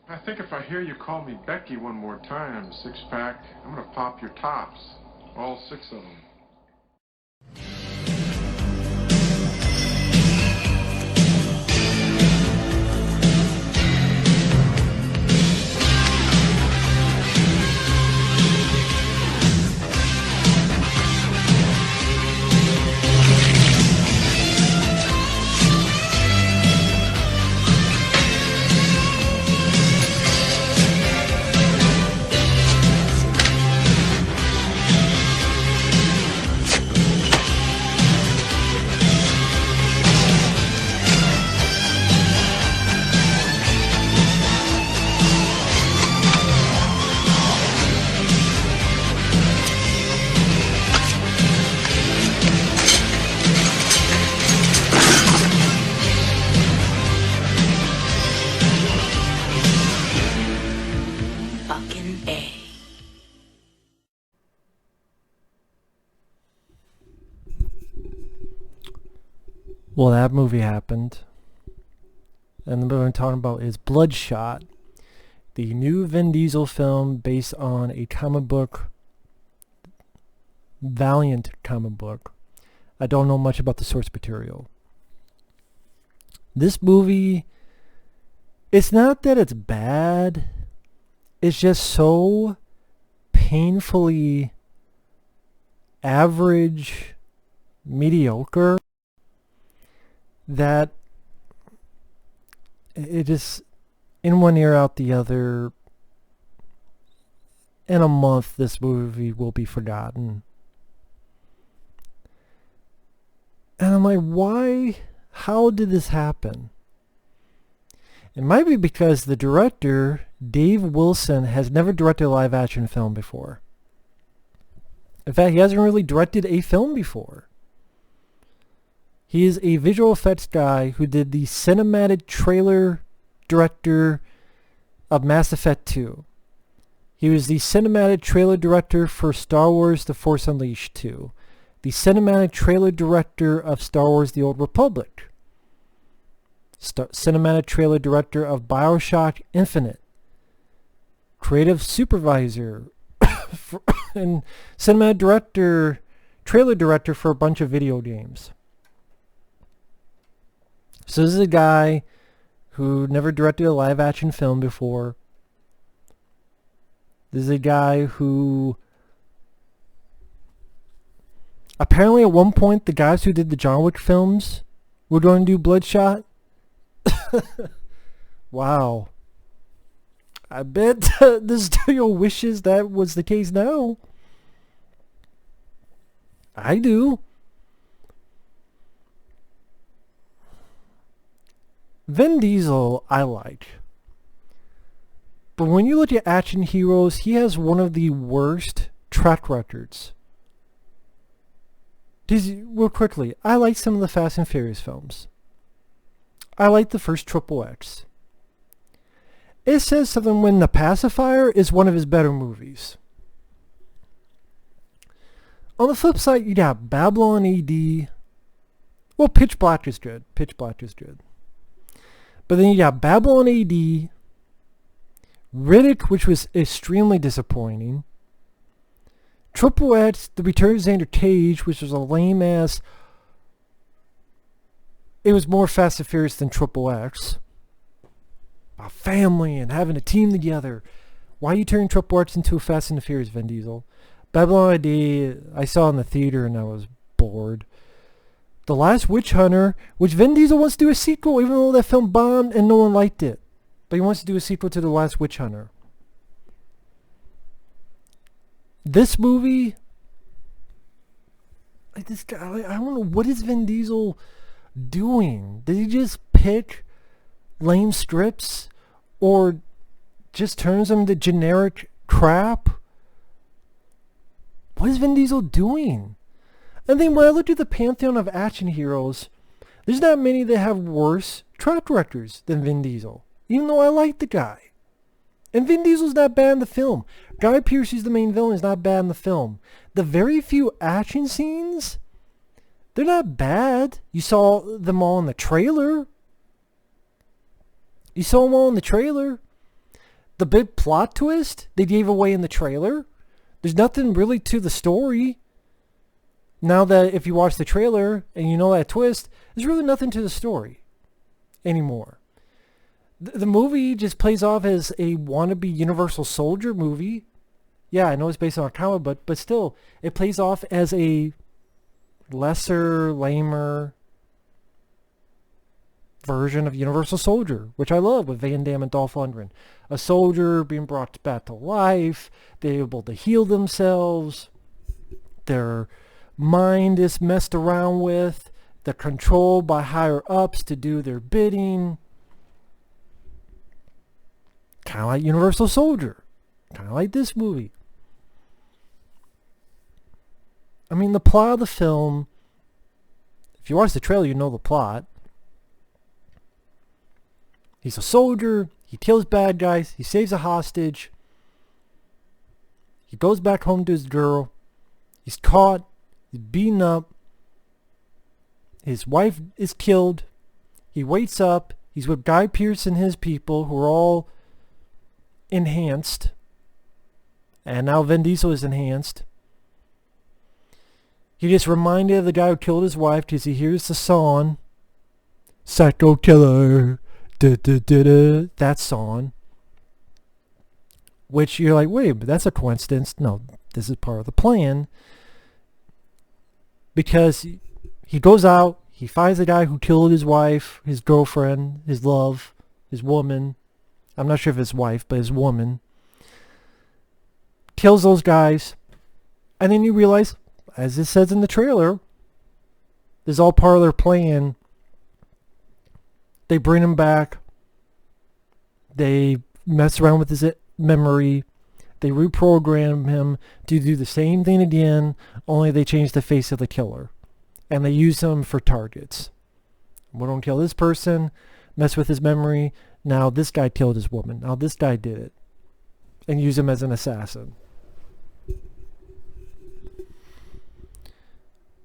I think if I hear you call me Becky one more time, six-pack, I'm gonna pop your tops. All six of them. Well, that movie happened. And the movie I'm talking about is Bloodshot, the new Vin Diesel film based on a comic book, Valiant comic book. I don't know much about the source material. This movie, it's not that it's bad, it's just so painfully average, mediocre, that it is in one ear out the other. In a month this movie will be forgotten. And I'm like, why? How did this happen? It might be because the director, Dave Wilson, has never directed a live action film before. In fact, he hasn't really directed a film before. He is a visual effects guy who did the cinematic trailer director of Mass Effect 2. He was the cinematic trailer director for Star Wars The Force Unleashed 2. The cinematic trailer director of Star Wars The Old Republic. Cinematic trailer director of BioShock Infinite. Creative supervisor and cinematic director, trailer director for a bunch of video games. So this is a guy who never directed a live action film before. This is a guy who apparently at one point the guys who did the John Wick films were going to do Bloodshot. Wow. I bet the studio wishes that was the case now. I do. Vin Diesel, I like. But when you look at action heroes, he has one of the worst track records. Real quickly, I like some of the Fast and Furious films. I like the first Triple X. It says something when The Pacifier is one of his better movies. On the flip side, you got Babylon AD. Well, Pitch Black is good. Pitch Black is good. But then you got Babylon AD, Riddick, which was extremely disappointing, Triple X, The Return of Xander Cage, which was a lame-ass... It was more Fast and Furious than Triple X. About family and having a team together. Why are you turning Triple X into a Fast and the Furious, Vin Diesel? Babylon AD, I saw in the theater and I was bored. The Last Witch Hunter, which Vin Diesel wants to do a sequel, even though that film bombed and no one liked it. But he wants to do a sequel to The Last Witch Hunter. This movie, like this guy, I don't know, what is Vin Diesel doing? Did he just pick lame scripts, or just turns them into generic crap? What is Vin Diesel doing? And then when I look at the pantheon of action heroes, there's not many that have worse track records than Vin Diesel, even though I like the guy. And Vin Diesel's not bad in the film. Guy Pearce, who's the main villain, is not bad in the film. The very few action scenes, they're not bad. You saw them all in the trailer. The big plot twist they gave away in the trailer. There's nothing really to the story. Now that if you watch the trailer and you know that twist, there's really nothing to the story anymore. The movie just plays off as a wannabe Universal Soldier movie. Yeah, I know it's based on a comic, but still, it plays off as a lesser, lamer version of Universal Soldier, which I love, with Van Damme and Dolph Lundgren. A soldier being brought back to life, they're able to heal themselves, their mind is messed around with, they're controlled by higher ups to do their bidding. Kind of like Universal Soldier. Kind of like this movie. I mean, the plot of the film, if you watch the trailer, you know the plot. He's a soldier. He kills bad guys. He saves a hostage. He goes back home to his girl. He's caught. He's beaten up. His wife is killed. He wakes up. He's with Guy Pearce and his people, who are all enhanced. And now Vin Diesel is enhanced. He gets reminded of the guy who killed his wife because he hears the song, Psycho Killer. Da, da, da, da, that song, which you're like, wait, but that's a coincidence. No, this is part of the plan, because he goes out, he finds the guy who killed his wife, his girlfriend, his love, his woman. I'm not sure if his wife, but his woman. Kills those guys, and then you realize, as it says in the trailer, this is all part of their plan. They bring him back. They mess around with his memory. They reprogram him to do the same thing again, only they change the face of the killer. And they use him for targets. We don't kill this person, mess with his memory. Now this guy killed his woman. Now this guy did it. And use him as an assassin.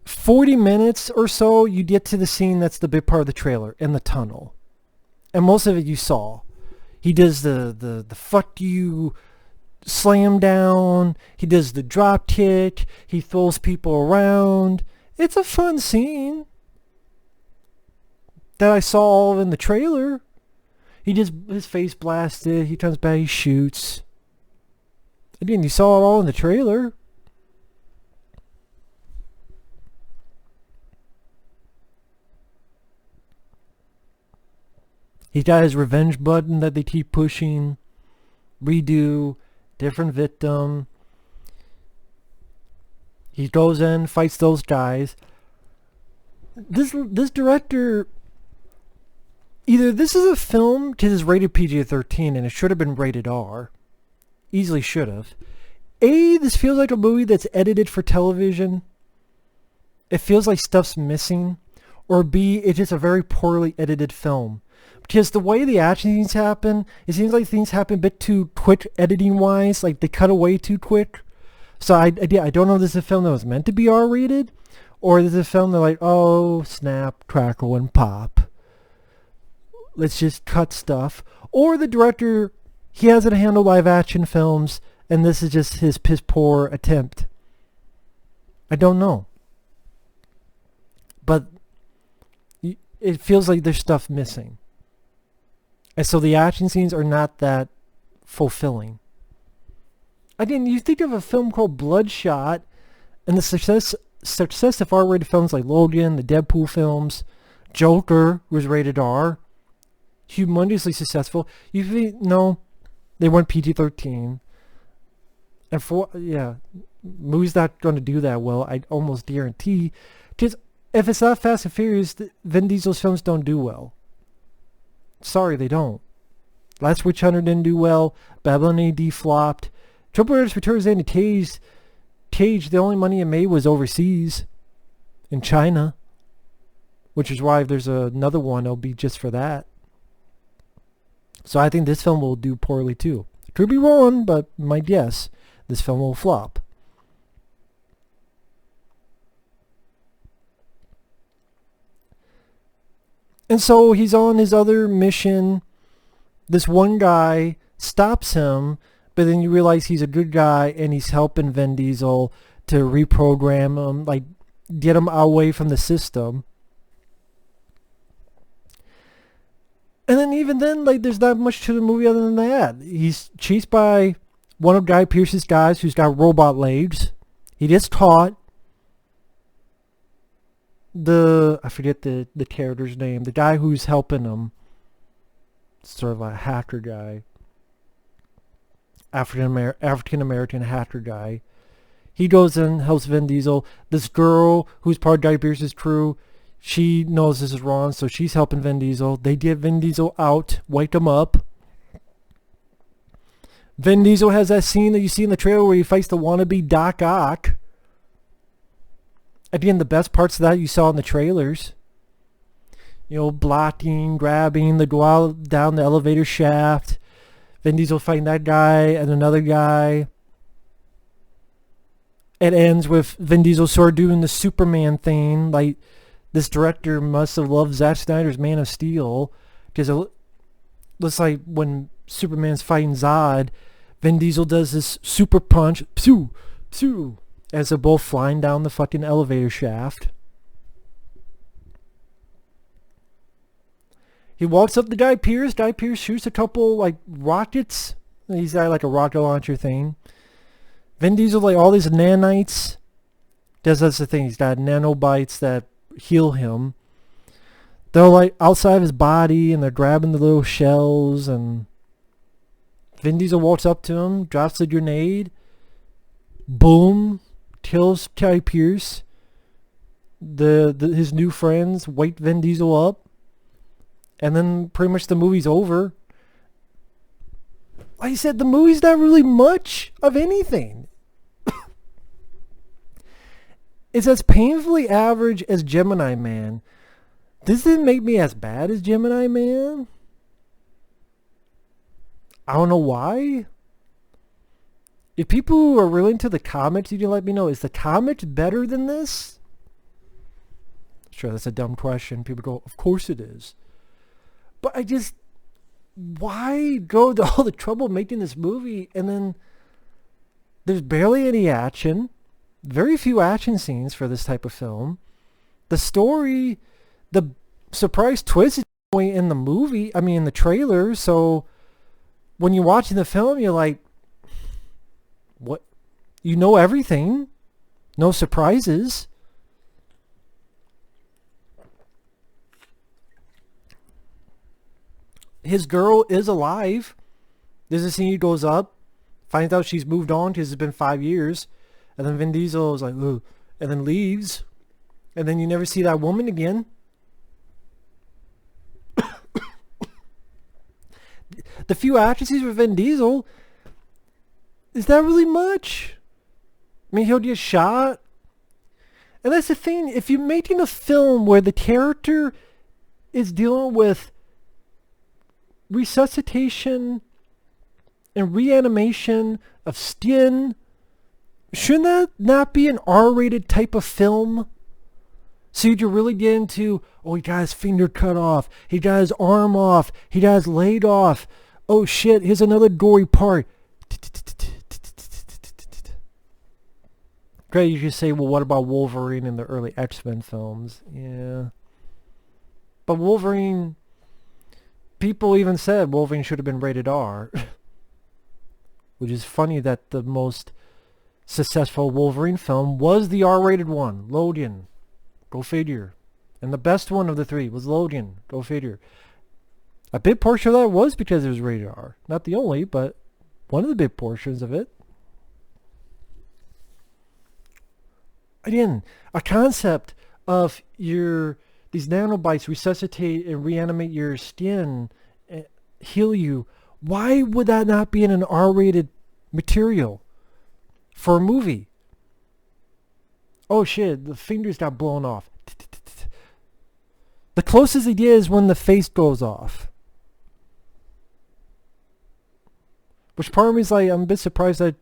40 minutes or so, you get to the scene that's the big part of the trailer, in the tunnel. And most of it you saw. He does the fuck you slam down. He does the drop kick. He throws people around. It's a fun scene that I saw all in the trailer. He just, his face blasted. He turns back, he shoots. Again, you saw it all in the trailer. He's got his revenge button that they keep pushing. Redo. Different victim. He goes in, fights those guys. This director, either this is a film because it's rated PG-13 and it should have been rated R. Easily should have. A, this feels like a movie that's edited for television. It feels like stuff's missing. Or B, it's just a very poorly edited film. Because the way the action scenes happen, it seems like things happen a bit too quick editing-wise. Like, they cut away too quick. So I don't know if this is a film that was meant to be R-rated, or this is a film that like, oh, snap, crackle, and pop. Let's just cut stuff. Or the director, he hasn't handled live-action films, and this is just his piss-poor attempt. I don't know. But it feels like there's stuff missing. And so the action scenes are not that fulfilling. Again, you think of a film called Bloodshot, and the success of R-rated films like Logan, the Deadpool films, Joker was rated R, humongously successful. You think, no, they weren't PG-13. And movies not going to do that well, I almost guarantee. Because if it's not Fast and Furious, Vin Diesel's films don't do well. Sorry, they don't. Last Witch Hunter didn't do well. Babylon AD flopped. Triple X Returns and Cage, the only money it made was overseas. In China. Which is why if there's another one, it'll be just for that. So I think this film will do poorly too. Could be wrong, but my guess, this film will flop. And so he's on his other mission. This one guy stops him, but then you realize he's a good guy and he's helping Vin Diesel to reprogram him, like get him away from the system. And then even then, like, there's not much to the movie other than that. He's chased by one of Guy Pearce's guys who's got robot legs. He gets caught. I forget the character's name. The guy who's helping him. Sort of a hacker guy. African-American hacker guy. He goes in, helps Vin Diesel. This girl who's part of Guy Pearce's crew, she knows this is wrong, so she's helping Vin Diesel. They get Vin Diesel out, wake him up. Vin Diesel has that scene that you see in the trailer where he fights the wannabe Doc Ock. Again, the best parts of that you saw in the trailers. You know, blocking, grabbing, they go out down the elevator shaft. Vin Diesel fighting that guy and another guy. It ends with Vin Diesel sort of doing the Superman thing, like, this director must have loved Zack Snyder's Man of Steel, because it looks like when Superman's fighting Zod, Vin Diesel does this super punch, pshoo, pshoo, as they're both flying down the fucking elevator shaft. He walks up to Guy Pearce. Guy Pearce shoots a couple, like, rockets. He's got, like, a rocket launcher thing. Vin Diesel, like, all these nanites. That's the thing. He's got nanobites that heal him. They're like outside of his body and they're grabbing the little shells, and Vin Diesel walks up to him, drops the grenade, boom, kills Guy Pearce. His new friends wake Vin Diesel up, and then pretty much the movie's over. Like I said, the movie's not really much of anything. It's as painfully average as Gemini Man. This didn't make me as bad as Gemini Man. I don't know why. If people are really into the comics, you can let me know. Is the comics better than this? Sure, that's a dumb question. People go, of course it is. But why go to all the trouble making this movie and then there's barely any action? Very few action scenes for this type of film. The story, the surprise twist is in the movie, in the trailer, so when you're watching the film, you're like, what? You know everything. No surprises. His girl is alive. There's a scene he goes up, finds out she's moved on because it's been 5 years. And then Vin Diesel is like, ooh, and then leaves. And then you never see that woman again. The few action scenes with Vin Diesel, is that really much? He'll get shot. And that's the thing, if you're making a film where the character is dealing with resuscitation and reanimation of skin, shouldn't that not be an R-rated type of film? So you can really get into, oh, he got his finger cut off, he got his arm off, he got his leg off, oh shit, here's another gory part. Great, you could say, well, what about Wolverine in the early X-Men films? Yeah. But Wolverine, people even said Wolverine should have been rated R. Which is funny that the most successful Wolverine film was the R-rated one, Logan. Go figure. And the best one of the three was Logan. Go figure. A big portion of that was because it was rated R. Not the only, but one of the big portions of it. Again, a concept of these nanobites resuscitate and reanimate your skin, heal you. Why would that not be in an R-rated material for a movie? Oh shit, the fingers got blown off. The closest they get is when the face goes off. Which part of me is like, I'm a bit surprised I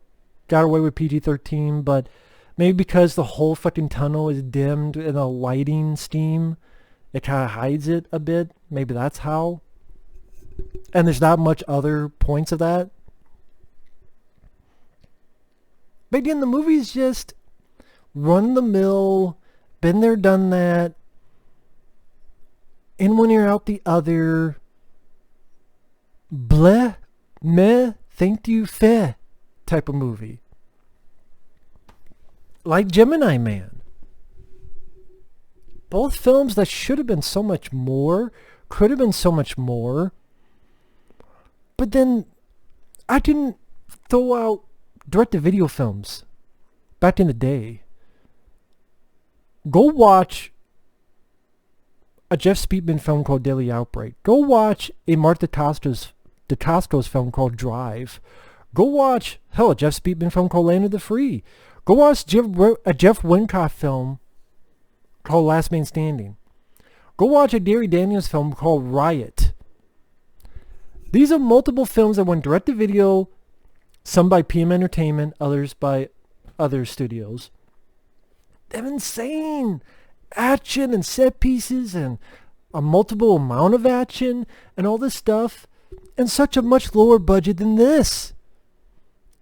got away with PG-13, but maybe because the whole fucking tunnel is dimmed in a lighting scheme, it kind of hides it a bit. Maybe that's how. and there's not much other points of that. But again, the movie's just run-of-the-mill, been there, done that, in one ear, out the other, bleh, meh, thank you, feh type of movie. Like Gemini Man. Both films that should have been so much more, could have been so much more, but then I didn't throw out direct-to-video films back in the day. Go watch a Jeff Speakman film called Daily Outbreak. Go watch a Mark DeCosta's film called Drive. Go watch, hell, a Jeff Speakman film called Land of the Free. Go watch a Jeff Wincott film called Last Man Standing. Go watch a Derry Daniels film called Riot. These are multiple films that went direct to video, some by PM Entertainment, others by other studios. They're insane action and set pieces and a multiple amount of action and all this stuff, and such a much lower budget than this.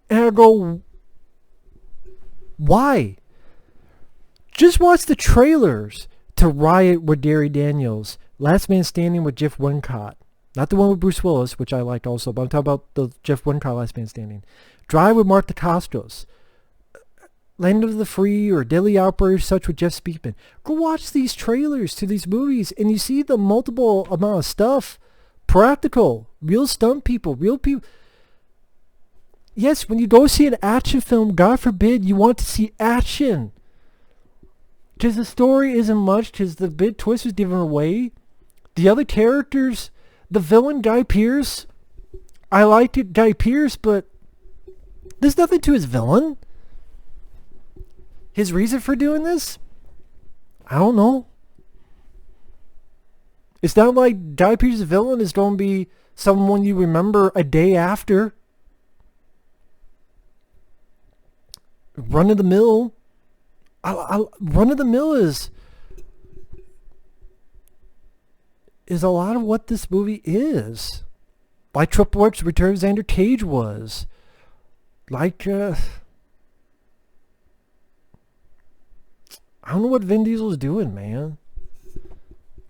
And I go, why? Just watch the trailers to Riot with Derry Daniels, Last Man Standing with Jeff Wincott. Not the one with Bruce Willis, which I liked also, but I'm talking about the Jeff Wincott Last Man Standing. Drive with Mark DeCosta. Land of the Free or Daily Outbreak or such with Jeff Speakman. Go watch these trailers to these movies and you see the multiple amount of stuff. Practical. Real stunt people. Real people. Yes, when you go see an action film, God forbid, you want to see action. Because the story isn't much, because the big twist is given away. The other characters, the villain, Guy Pearce, I liked it, Guy Pearce, but there's nothing to his villain. His reason for doing this? I don't know. It's not like Guy Pearce's villain is going to be someone you remember a day after. Run-of-the-mill. Run-of-the-mill is a lot of what this movie is. Like Triple X Return of Xander Cage was. Like, I don't know what Vin Diesel is doing, man.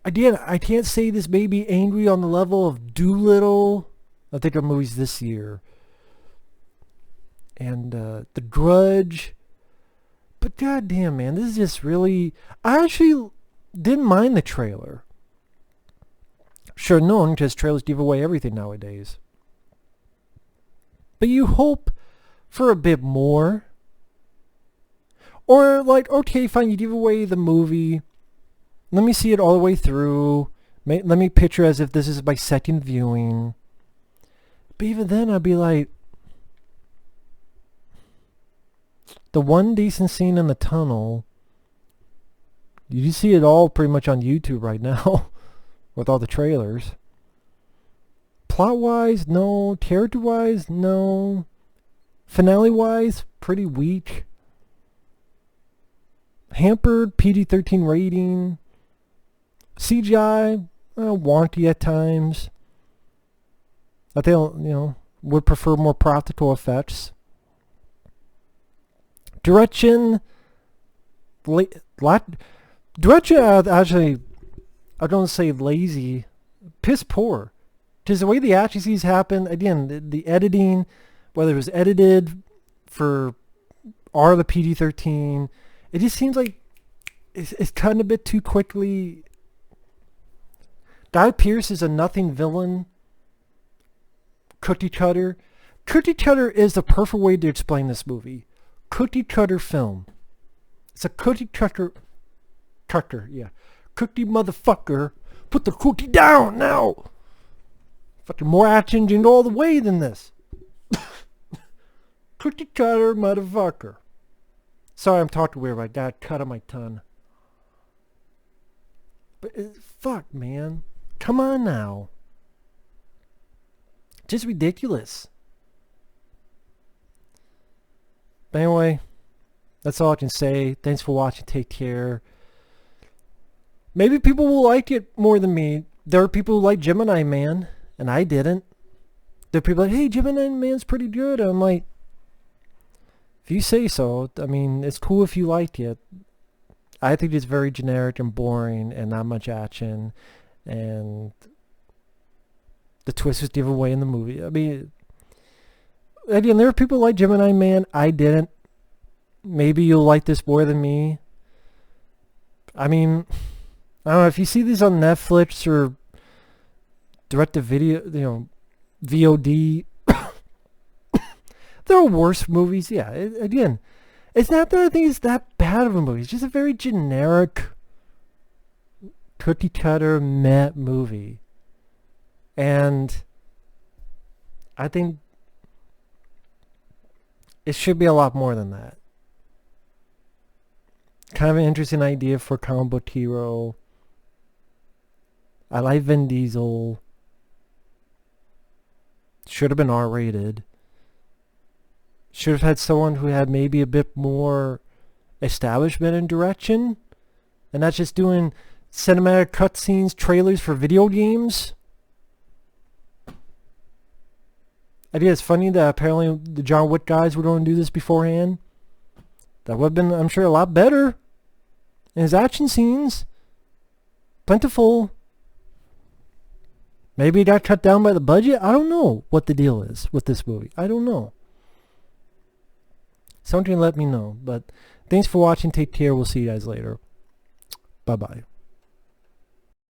Again, I can't say this made me angry on the level of Doolittle. I think of movies this year. And The Grudge. But goddamn, man, this is just really... I actually didn't mind the trailer. Sure, no, because trailers give away everything nowadays. But you hope for a bit more. Or like, okay, fine, you give away the movie. Let me see it all the way through. Let me picture as if this is my second viewing. But even then, I'd be like, the one decent scene in the tunnel, you see it all pretty much on YouTube right now with all the trailers. Plot-wise, no. Character-wise, no. Finale-wise, pretty weak. Hampered PG-13 rating. CGI, wonky at times. I think, would prefer more practical effects. Direction, actually, I don't say lazy, piss poor. Because the way the action scenes happen, again, the editing, whether it was edited for R the PG-13, it just seems like it's cut a bit too quickly. Guy Pearce is a nothing villain. Cookie cutter. Cookie cutter is the perfect way to explain this movie. Cookie cutter film. It's a cookie cutter. Yeah. Cookie motherfucker. Put the cookie down now. Fucking more action and all the way than this. Cookie cutter motherfucker. Sorry, I'm talking weird. I got cut on my tongue. But fuck, man. Come on now. Just ridiculous. But anyway, that's all I can say. Thanks for watching. Take care. Maybe people will like it more than me. There are people who like Gemini Man. and I didn't. There are people like, hey, Gemini Man's pretty good. I'm like, if you say so, I mean, it's cool if you liked it. I think it's very generic and boring and not much action, and the twist was given away in the movie. I mean, again, there are people like Gemini Man. I didn't. Maybe you'll like this more than me. I mean, I don't know, if you see these on Netflix or direct-to-video, VOD, there are worse movies. Yeah, again, it's not that I think it's that bad of a movie. It's just a very generic, cookie-cutter, meh movie. And I think it should be a lot more than that. Kind of an interesting idea for a comic book hero. I like Vin Diesel. Should have been R-rated. Should have had someone who had maybe a bit more establishment and direction, and not just doing cinematic cutscenes, trailers for video games. I think it's funny that apparently the John Wick guys were going to do this beforehand. That would have been, I'm sure, a lot better. And his action scenes, plentiful. Maybe it got cut down by the budget. I don't know what the deal is with this movie. I don't know. Someone can let me know. But thanks for watching. Take care. We'll see you guys later. Bye-bye.